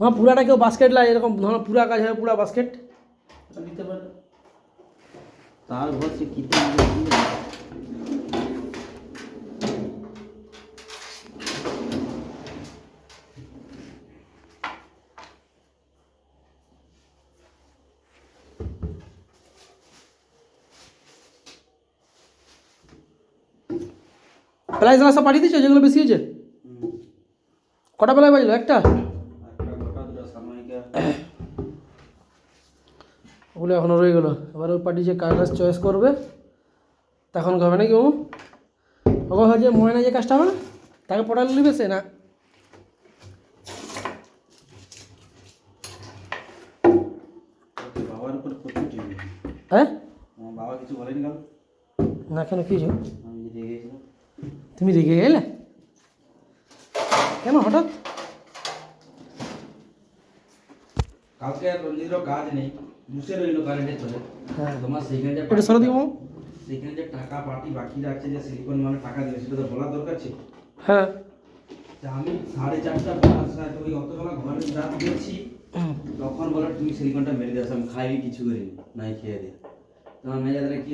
পুরাটা কেউ বাস্কেট লাগে এরকম ধরো পুরা কাজ হয় পুরা বাস্কেট দিতে পারে তার ঘর সে কি প্রাইস সব পাঠিয়ে দিচ্ছ যেগুলো বেশি হয়েছে কটা বেলায় বাজলো একটা ওগুলো এখনও রয়ে গেলো এবার ওই পার্টি যে কাজ চয়েস করবে তখন হবে নাকি ও ওকে হয় যে ময়না যে কাজটা হবে না তাকে পড়ালে নেবে সে না বাবার উপর প্রচুর টিভি হ্যাঁ আমার বাবা কিছু বলেনি কাল না কেন কি হয়েছে? আমি যে রেগে গেছিলাম তুমি রেগে গেলে কেন হঠাৎ কালকে আর রঞ্জিতেরও কাজ নেই বুঝে রইলো কারেন্টের চলে হ্যাঁ তোমার সেইখানে যে এটা সরে দিব সেইখানে যে টাকা পার্টি বাকি রাখছে যে সিলিকন মানে টাকা দেবে সেটা তো বলার দরকার ছিল হ্যাঁ যে আমি 4:30টা 5:00 ওই অতবেলা ঘরে রাত দিয়েছি তখন বলে তুমি সিলিকনটা মেরে দিয়েছো আমি খাইনি কিছু করিনি নাই খেয়ে দিয়ে তোমার মেজাজটা কি